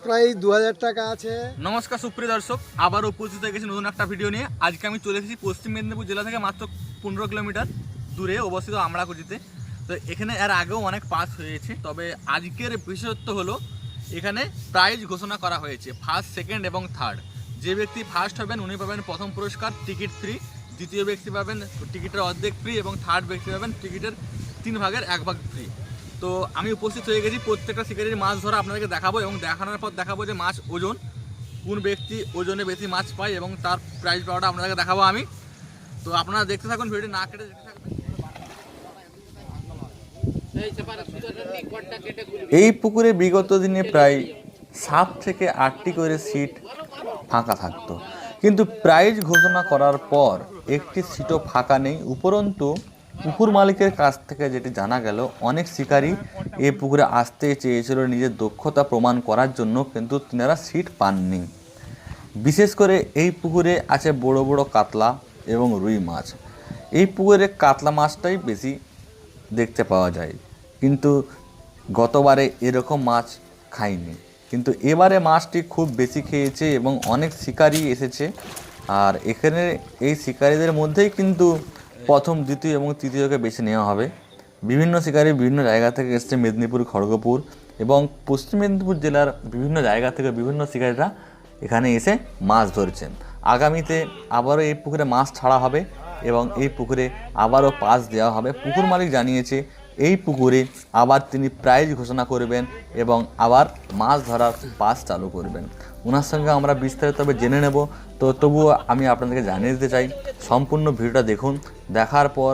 প্রায় 2000 টাকা আছে। নমস্কার সুপ্রিয় দর্শক, আবার উপস্থিত হয়ে গেছি নতুন একটা ভিডিও নিয়ে। আজকে আমি চলে এসেছি পশ্চিম মেদিনীপুর জেলা থেকে মাত্র 15 কিলোমিটার দূরে অবস্থিত আমরাকুচিতে। তো এখানে এর আগেও অনেক পাস হয়েছে, তবে আজকের বিশেষত্ব হলো এখানে প্রাইজ ঘোষণা করা হয়েছে ফার্স্ট, সেকেন্ড এবং থার্ড। যে ব্যক্তি ফার্স্ট হবেন উনি পাবেন প্রথম পুরস্কার টিকিট ফ্রি, দ্বিতীয় ব্যক্তি পাবেন টিকিটের অর্ধেক ফ্রি এবং থার্ড ব্যক্তি পাবেন টিকিটের 3 ভাগের 1 ভাগ ফ্রি। তো আমি উপস্থিত হয়ে গেছি, প্রত্যেকটা শিকারির মাছ ধরা আপনাদেরকে দেখাবো এবং দেখানোর পর দেখাবো যে মাছ ওজন কোন ব্যক্তি ওজনে বেশি মাছ পায় এবং তার প্রাইজ পাওয়াটা আপনাদেরকে দেখাবো আমি। তো আপনারা দেখতে থাকুন, ভিডিও না কেটে দেখতে থাকুন। এই পুকুরে বিগত দিনে প্রায় 7 থেকে 8টি করে সিট ফাঁকা থাকতো, কিন্তু প্রাইজ ঘোষণা করার পর একটি সিটও ফাঁকা নেই। উপরন্তু পুকুর মালিকের কাছ থেকে যেটি জানা গেল, অনেক শিকারী এই পুকুরে আসতে চেয়েছিল নিজের দক্ষতা প্রমাণ করার জন্য, কিন্তু তিনারা সিট পাননি। বিশেষ করে এই পুকুরে আছে বড় বড় কাতলা এবং রুই মাছ। এই পুকুরে কাতলা মাছটাই বেশি দেখতে পাওয়া যায়, কিন্তু গতবারে এরকম মাছ খাইনি, কিন্তু এবারে মাছটি খুব বেশি খেয়েছে এবং অনেক শিকারী এসেছে। আর এখানে এই শিকারীদের মধ্যেই কিন্তু প্রথম, দ্বিতীয় এবং তৃতীয়কে বেছে নেওয়া হবে। বিভিন্ন শিকারী বিভিন্ন জায়গা থেকে এসছে, মেদিনীপুর, খড়গপুর এবং পশ্চিম মেদিনীপুর জেলার বিভিন্ন জায়গা থেকে বিভিন্ন শিকারীরা এখানে এসে মাছ ধরছেন। আগামীতে আবারও এই পুকুরে মাছ ছাড়া হবে এবং এই পুকুরে আবারও পাস দেওয়া হবে। পুকুর মালিক জানিয়েছে এই পুকুরে আবার তিনি প্রাইজ ঘোষণা করবেন এবং আবার মাছ ধরার পাস চালু করবেন। ওনার সঙ্গে আমরা বিস্তারিতভাবে জেনে নেব। তো তবুও আমি আপনাদেরকে জানিয়ে দিতে চাই, সম্পূর্ণ ভিডিওটা দেখুন। দেখার পর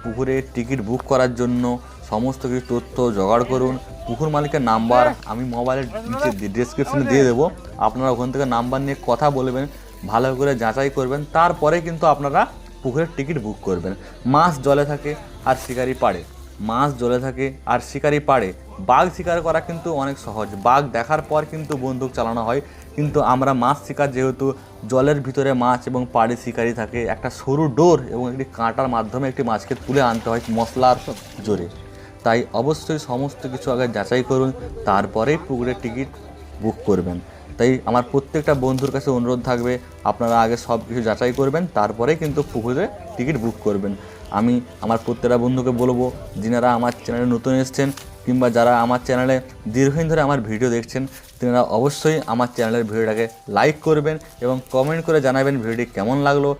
পুকুরে টিকিট বুক করার জন্য সমস্ত কিছু তথ্য জোগাড় করুন। পুকুর মালিকের নাম্বার আমি মোবাইলের নিচে ডেসক্রিপশনে দিয়ে দেবো, আপনারা ওখান থেকে নাম্বার নিয়ে কথা বলবেন, ভালো করে যাচাই করবেন, তারপরে কিন্তু আপনারা পুকুরের টিকিট বুক করবেন। মাছ জলে থাকে আর শিকারি পাড়ে, মাছ জলে থাকে আর শিকারি পাড়ে। বাঘ শিকার করা কিন্তু অনেক সহজ, বাঘ দেখার পর কিন্তু বন্দুক চালানো হয়, কিন্তু আমরা মাছ শিকার যেহেতু জলের ভিতরে মাছ এবং পাড়ে শিকারি থাকে, একটা সরু ডোর এবং একটি কাঁটার মাধ্যমে একটি মাছকে তুলে আনতে হয় মশলার জোরে। তাই অবশ্যই সমস্ত কিছু আগে যাচাই করুন, তারপরেই পুকুরের টিকিট বুক করবেন। তাই আমার প্রত্যেকটা বন্ধুর কাছে অনুরোধ থাকবে, আপনারা আগে সব কিছু যাচাই করবেন, তারপরেই কিন্তু পুকুরে টিকিট বুক করবেন। আমি আমার প্রত্যেকটা বন্ধুকে বলবো, যিনারা আমার চ্যানেলে নতুন এসেছেন কিংবা যারা আমার চ্যানেলে দীর্ঘদিন ধরে আমার ভিডিও দেখছেন, তিনারা অবশ্যই আমার চ্যানেলের ভিডিওটাকে লাইক করবেন এবং কমেন্ট করে জানাবেন ভিডিওটি কেমন লাগলো।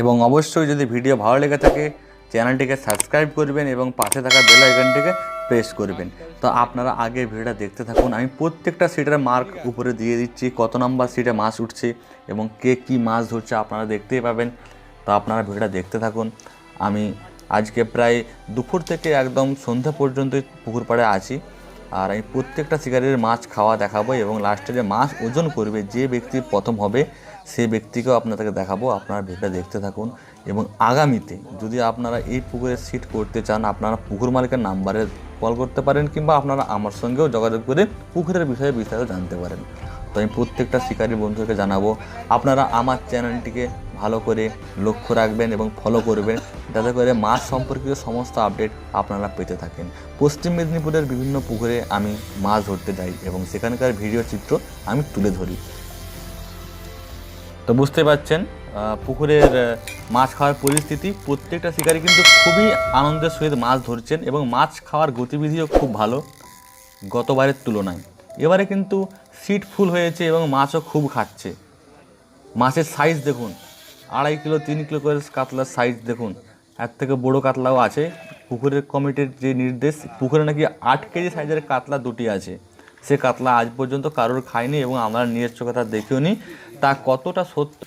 এবং অবশ্যই যদি ভিডিও ভালো লেগে থাকে চ্যানেলটিকে সাবস্ক্রাইব করবেন এবং পাশে থাকা বেল আইকনটিকে প্রেস করবেন। তো আপনারা আগে ভিডিওটা দেখতে থাকুন। আমি প্রত্যেকটা সিটের মার্ক উপরে দিয়ে দিচ্ছি, কত নাম্বার সিটে মাছ উঠছে এবং কে কী মাছ ধরছে আপনারা দেখতেই পাবেন। তো আপনারা ভিডিওটা দেখতে থাকুন। আমি আজকে প্রায় দুপুর থেকে একদম সন্ধ্যা পর্যন্তই পুকুর পাড়ে আছি, আর আমি প্রত্যেকটা শিকারির মাছ খাওয়া দেখাবো এবং লাস্টে যে মাছ ওজন করবে, যে ব্যক্তি প্রথম হবে সেই ব্যক্তিকেও আপনাদেরকে দেখাবো। আপনারা ভিডিওটা দেখতে থাকুন। এবং আগামীতে যদি আপনারা এই পুকুরে সিট করতে চান, আপনারা পুকুর মালিকের নাম্বারে কল করতে পারেন কিংবা আপনারা আমার সঙ্গেও যোগাযোগ করে পুকুরের বিষয়ে বিস্তারিত জানতে পারেন। তো আমি প্রত্যেকটা শিকারী বন্ধুকে জানাবো, আপনারা আমার চ্যানেলটিকে ভালো করে লক্ষ্য রাখবেন এবং ফলো করবেন, যাতে করে মাছ সম্পর্কিত সমস্ত আপডেট আপনারা পেতে থাকেন। পশ্চিম মেদিনীপুরের বিভিন্ন পুকুরে আমি মাছ ধরতে যাই এবং সেখানকার ভিডিও চিত্র আমি তুলে ধরি। তো বুঝতে পারছেন পুকুরের মাছ খাওয়ার পরিস্থিতি। প্রত্যেকটা শিকারী কিন্তু খুবই আনন্দের সহিত মাছ ধরছেন এবং মাছ খাওয়ার গতিবিধিও খুব ভালো গতবারের তুলনায়। এবারে কিন্তু সিট ফুল হয়েছে এবং মাছও খুব খাচ্ছে। মাছের সাইজ দেখুন, 2.5 কিলো 3 কিলো করে কাতলার সাইজ দেখুন, এর থেকে বড়ো কাতলাও আছে। পুকুরের কমিটির যে নির্দেশ, পুকুরে নাকি 8 কেজি সাইজের কাতলা 2টি আছে। সে কাতলা আজ পর্যন্ত কারোর খায়নি এবং আমরা নিজের চোখে তা দেখিও নি। তা কতটা সত্য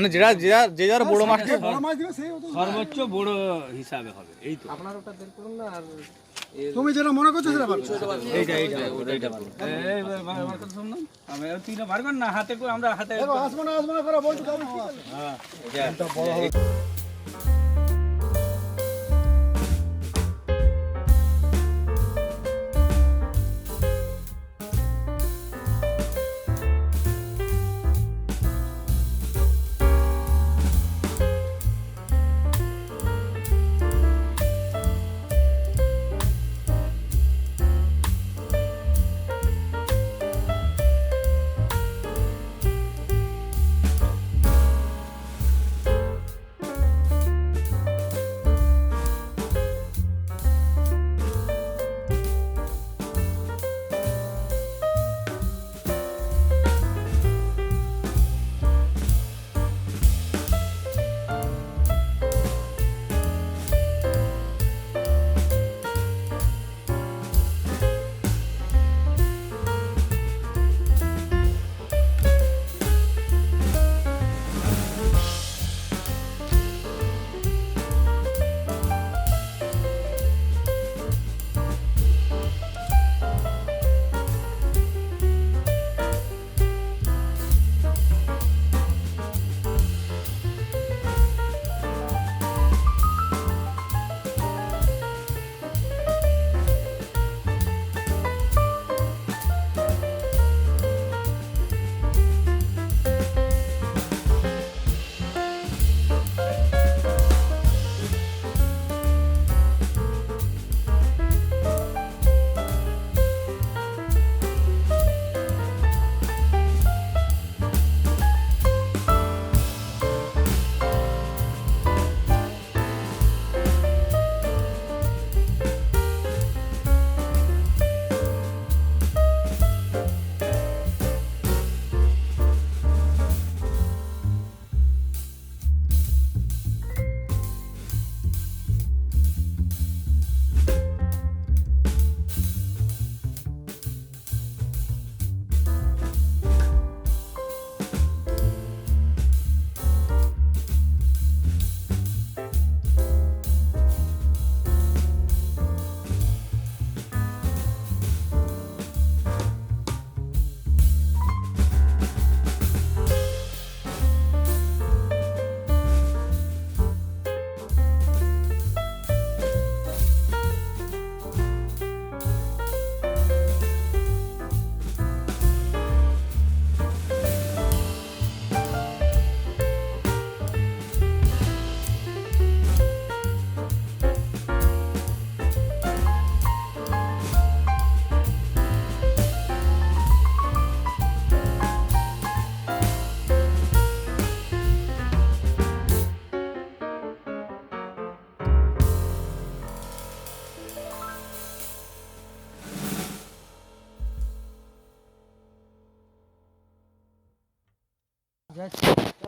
মানে যে যার বড় মাছটা সর্বোচ্চ বড় হিসাবে হবে। এই তো আপনার ওটা বের করুন না, আর তুমি যেটা মনে করছো সেটা পারবে। এইটা এই আমার কথা শুনুন, আমি তিনটা পারবেন না হাতে করে, আমরা হাতে আসবো না করে বলছো তবে ঠিক আছে। হ্যাঁ এটা বড় হবে।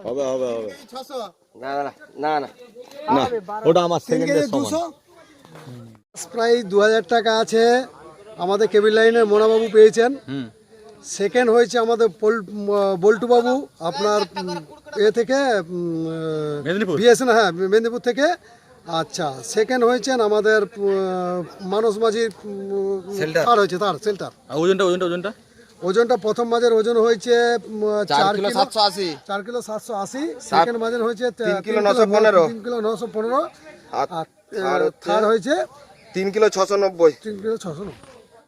হবে হবে হবে 600 না না না না না ওটা আমার সেকেন্ডের সমান 200 প্রায় 2000 টাকা আছে আমাদের কেবল লাইনের মোনাবাবু পেয়েছেন। সেকেন্ড হয়েছে আমাদের বল্টু বাবু আপনার এ থেকে বিএসএন, হ্যাঁ মেদিনীপুর থেকে। আচ্ছা, সেকেন্ড হয়েছেন আমাদের মানস মাঝির তার হয়েছে, তার সেল্টার। ওজনটা প্রথম মাঝের ওজন হয়েছে 4 কিলো 780। সেকেন্ড মাঝের হয়েছে 3 কিলো 915। আর থার্ড হয়েছে 3 কিলো 690। 3 কিলো 690।